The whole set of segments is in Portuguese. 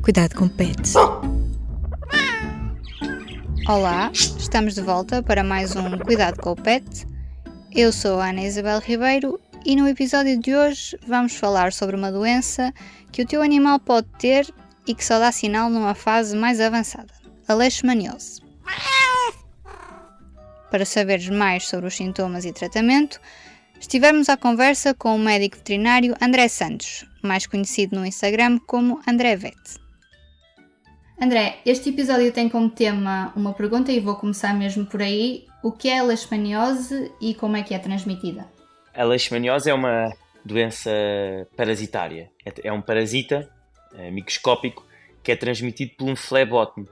Cuidado com pets. Olá, estamos de volta para mais um Cuidado com o Pet. Eu sou a Ana Isabel Ribeiro e no episódio de hoje vamos falar sobre uma doença que o teu animal pode ter e que só dá sinal numa fase mais avançada, a leishmaniose. Para saberes mais sobre os sintomas e tratamento, estivemos à conversa com o médico veterinário André Santos, mais conhecido no Instagram como André Vet. André, este episódio tem como tema uma pergunta e vou começar mesmo por aí. O que é a leishmaniose e como é que é transmitida? A leishmaniose é uma doença parasitária. É um parasita microscópico que é transmitido por um flebótomo,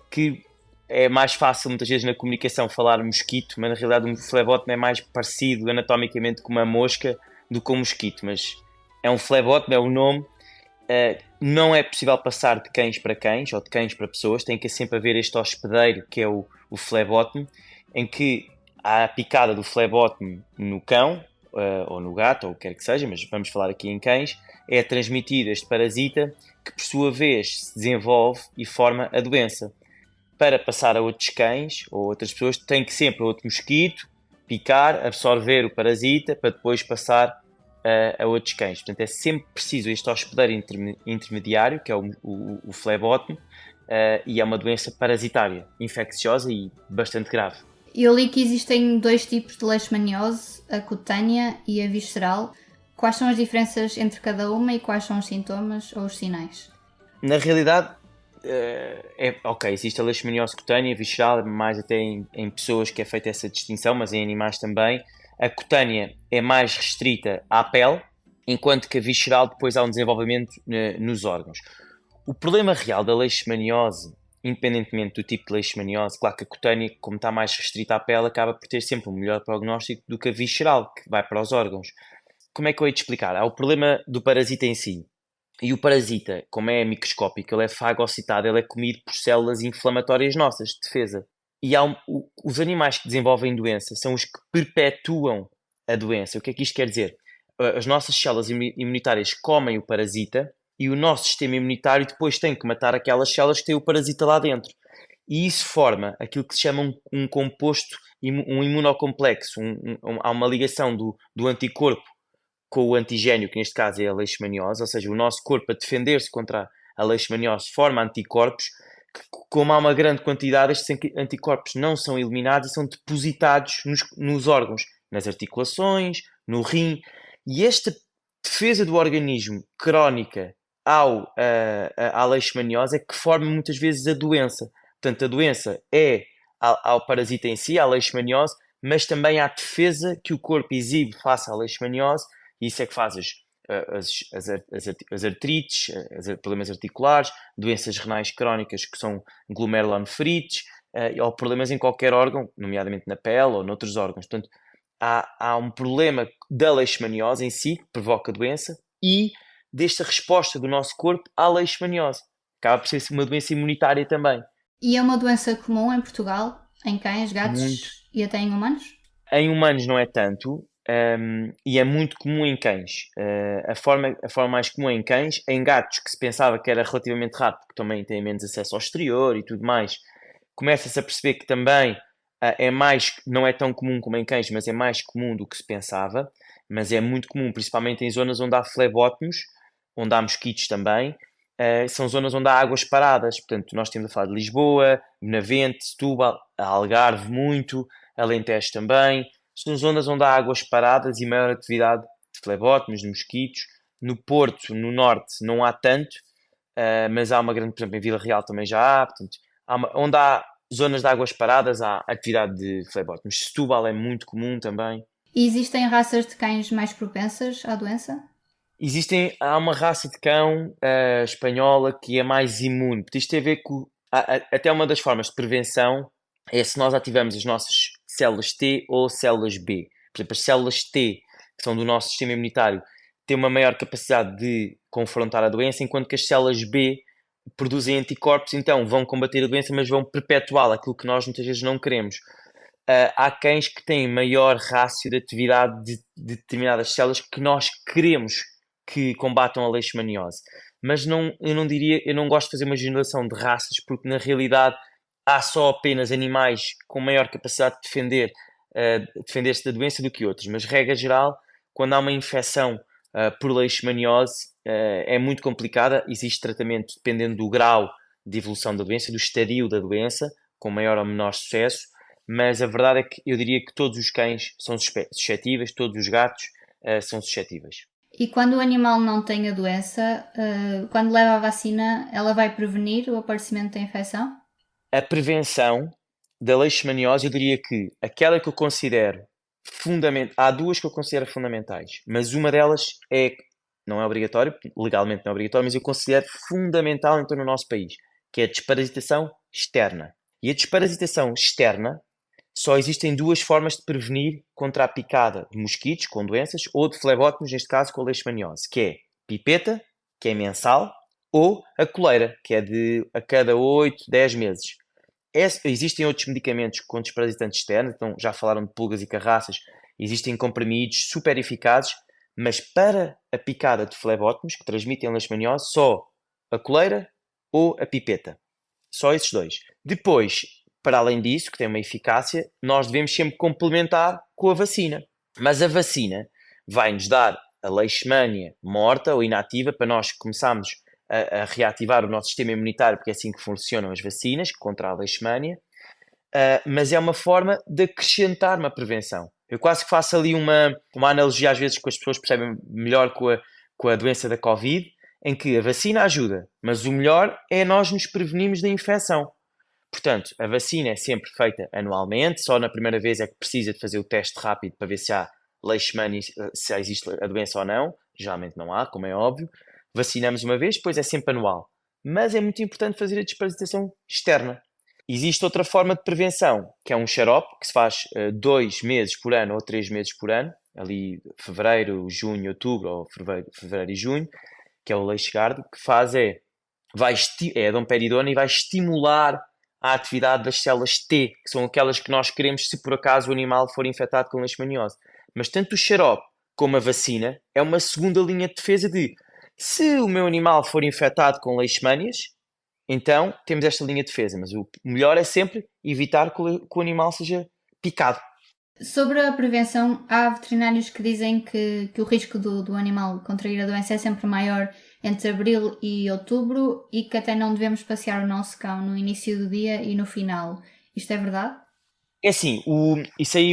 que é mais fácil muitas vezes na comunicação falar mosquito, mas na realidade um flebótomo é mais parecido anatomicamente com uma mosca do que um mosquito, mas é um flebótomo, é o nome. Não é possível passar de cães para cães ou de cães para pessoas, tem que sempre haver este hospedeiro que é o flebótomo, em que há a picada do flebótomo no cão ou no gato, ou o que quer que seja, mas vamos falar aqui em cães, é transmitido este parasita que por sua vez se desenvolve e forma a doença. Para passar a outros cães ou outras pessoas tem que sempre outro mosquito picar, absorver o parasita para depois passar a outros cães. Portanto, é sempre preciso este hospedeiro intermediário, que é o flebótomo, e é uma doença parasitária, infecciosa e bastante grave. Eu li que existem dois tipos de leishmaniose, a cutânea e a visceral. Quais são as diferenças entre cada uma e quais são os sintomas ou os sinais? Na realidade, existe a leishmaniose cutânea, visceral, mais até em pessoas que é feita essa distinção, mas em animais também. A cutânea é mais restrita à pele, enquanto que a visceral depois há um desenvolvimento nos órgãos. O problema real da leishmaniose, independentemente do tipo de leishmaniose, claro que a cutânea, como está mais restrita à pele, acaba por ter sempre um melhor prognóstico do que a visceral, que vai para os órgãos. Como é que eu hei de explicar? Há o problema do parasita em si. E o parasita, como é microscópico, ele é fagocitado, ele é comido por células inflamatórias nossas, de defesa. E os animais que desenvolvem doença são os que perpetuam a doença. O que é que isto quer dizer? As nossas células imunitárias comem o parasita e o nosso sistema imunitário depois tem que matar aquelas células que têm o parasita lá dentro. E isso forma aquilo que se chama um composto, um imunocomplexo. Há uma ligação do anticorpo com o antigénio, que neste caso é a leishmaniose, ou seja, o nosso corpo a defender-se contra a leishmaniose forma anticorpos, que, como há uma grande quantidade, estes anticorpos não são eliminados e são depositados nos órgãos, nas articulações, no rim, e esta defesa do organismo crónica à leishmaniose é que forma muitas vezes a doença. Portanto, a doença é ao parasita em si, à leishmaniose, mas também à defesa que o corpo exibe face à leishmaniose, e isso é que faz as artrites, problemas articulares, doenças renais crónicas que são glomerulonefrites, ou problemas em qualquer órgão, nomeadamente na pele ou noutros órgãos. Portanto, há um problema da leishmaniose em si, que provoca a doença, e desta resposta do nosso corpo à leishmaniose. Acaba por ser uma doença imunitária também. E é uma doença comum em Portugal, em cães, gatos Muito. E até em humanos? Em humanos não é tanto, e é muito comum em cães. A forma mais comum é em cães. Em gatos, que se pensava que era relativamente raro, porque também têm menos acesso ao exterior e tudo mais, começa-se a perceber que também não é tão comum como em cães, mas é mais comum do que se pensava. Mas é muito comum, principalmente em zonas onde há flebótomos, onde há mosquitos também. São zonas onde há águas paradas. Portanto, nós temos a falar de Lisboa, Benavente, Setúbal, Algarve muito, Alentejo também. São zonas onde há águas paradas e maior atividade de flebótomos, de mosquitos. No Porto, no Norte, não há tanto, mas há uma grande, por exemplo, em Vila Real também já há. Portanto, onde há zonas de águas paradas, há atividade de flebótomos. Setúbal é muito comum também. E existem raças de cães mais propensas à doença? Há uma raça de cão espanhola que é mais imune. Isto tem a ver com... Até uma das formas de prevenção é se nós ativamos as nossas células T ou células B. Por exemplo, as células T, que são do nosso sistema imunitário, têm uma maior capacidade de confrontar a doença, enquanto que as células B produzem anticorpos, então vão combater a doença, mas vão perpetuá-la, aquilo que nós muitas vezes não queremos. Há cães que têm maior rácio de atividade de determinadas células que nós queremos que combatam a leishmaniose. mas eu não diria, eu não gosto de fazer uma generalização de raças, porque na realidade há só apenas animais com maior capacidade de defender-se da doença do que outros, mas regra geral, quando há uma infecção por leishmaniose, é muito complicada, existe tratamento dependendo do grau de evolução da doença, do estadio da doença, com maior ou menor sucesso, mas a verdade é que eu diria que todos os cães são suscetíveis, todos os gatos são suscetíveis. E quando o animal não tem a doença, quando leva a vacina, ela vai prevenir o aparecimento da infecção? A prevenção da leishmaniose, eu diria que aquela que eu considero fundamental, há duas que eu considero fundamentais, mas uma delas não é obrigatório, legalmente não é obrigatório, mas eu considero fundamental então no nosso país, que é a desparasitação externa. E a desparasitação externa só existem duas formas de prevenir contra a picada de mosquitos com doenças ou de flebótomos, neste caso com a leishmaniose, que é pipeta, que é mensal, ou a coleira, que é a cada 8, 10 meses. Existem outros medicamentos com desparasitantes externos, então já falaram de pulgas e carraças, existem comprimidos super eficazes, mas para a picada de flebótomos, que transmitem a leishmaniose, só a coleira ou a pipeta. Só esses dois. Depois, para além disso, que tem uma eficácia, nós devemos sempre complementar com a vacina. Mas a vacina vai-nos dar a leishmania morta ou inativa para nós começarmos a reativar o nosso sistema imunitário, porque é assim que funcionam as vacinas contra a leishmania, mas é uma forma de acrescentar uma prevenção. Eu quase que faço ali uma analogia às vezes que as pessoas percebem melhor com a doença da Covid, em que a vacina ajuda, mas o melhor é nós nos prevenirmos da infecção. Portanto, a vacina é sempre feita anualmente, só na primeira vez é que precisa de fazer o teste rápido para ver se há leishmania, se existe a doença ou não. Geralmente não há, como é óbvio. Vacinamos uma vez, depois é sempre anual. Mas é muito importante fazer a desparasitação externa. Existe outra forma de prevenção, que é um xarope, que se faz 2 meses por ano ou 3 meses por ano, ali fevereiro, junho, outubro, ou fevereiro e junho, que é o Leishguard, que faz é domperidona e vai estimular a atividade das células T, que são aquelas que nós queremos se por acaso o animal for infectado com leishmaniose. Mas tanto o xarope como a vacina é uma segunda linha de defesa de se o meu animal for infectado com leishmanias, então temos esta linha de defesa, mas o melhor é sempre evitar que o animal seja picado. Sobre a prevenção, há veterinários que dizem que o risco do animal contrair a doença é sempre maior entre abril e outubro e que até não devemos passear o nosso cão no início do dia e no final. Isto é verdade? É assim, isso aí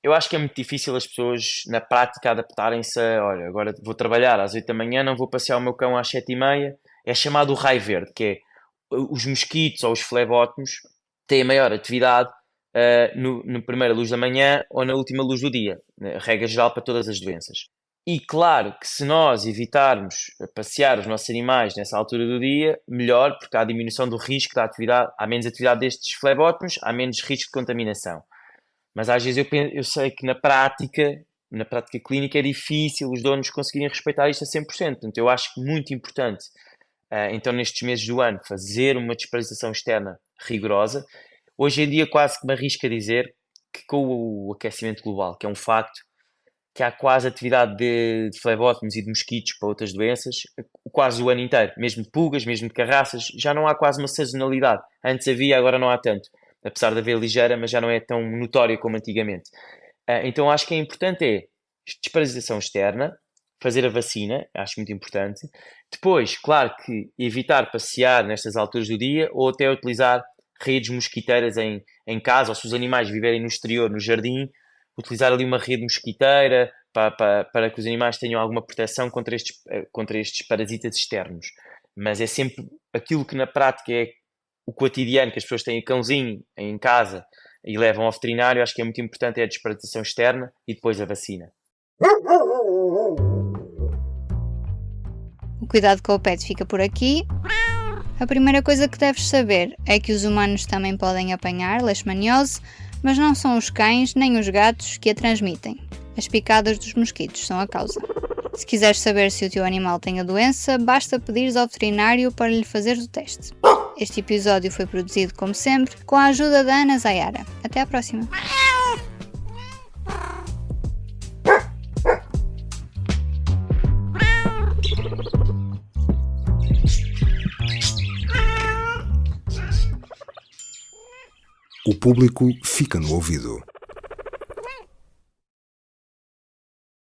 eu acho que é muito difícil as pessoas na prática adaptarem-se a, olha, agora vou trabalhar às 8 da manhã, não vou passear o meu cão às 7h30. É chamado o raio verde, que é os mosquitos ou os flebótomos têm maior atividade na primeira luz da manhã ou na última luz do dia, regra geral para todas as doenças. E claro que se nós evitarmos passear os nossos animais nessa altura do dia, melhor, porque há diminuição do risco da atividade, há menos atividade destes flebótomos, há menos risco de contaminação. Mas às vezes eu sei que na prática clínica é difícil os donos conseguirem respeitar isto a 100%. Portanto, eu acho muito importante, então nestes meses do ano, fazer uma desparasitação externa rigorosa. Hoje em dia quase que me arrisco a dizer que com o aquecimento global, que é um facto, que há quase atividade de flebótomos e de mosquitos para outras doenças quase o ano inteiro, mesmo de pulgas, mesmo de carraças, já não há quase uma sazonalidade. Antes havia, agora não há tanto, apesar de haver ligeira, mas já não é tão notória como antigamente. Então acho que é importante desparasitação externa, fazer a vacina, acho muito importante. Depois, claro que evitar passear nestas alturas do dia ou até utilizar redes mosquiteiras em casa, ou se os animais viverem no exterior, no jardim, utilizar ali uma rede mosquiteira para que os animais tenham alguma proteção contra estes parasitas externos. Mas é sempre aquilo que na prática é o cotidiano, que as pessoas têm o cãozinho em casa e levam ao veterinário, acho que é muito importante a desparasitação externa e depois a vacina. O cuidado com o pet fica por aqui. A primeira coisa que deves saber é que os humanos também podem apanhar leishmaniose, mas não são os cães nem os gatos que a transmitem. As picadas dos mosquitos são a causa. Se quiseres saber se o teu animal tem a doença, basta pedires ao veterinário para lhe fazer o teste. Este episódio foi produzido, como sempre, com a ajuda da Ana Zayara. Até à próxima! O público fica no ouvido.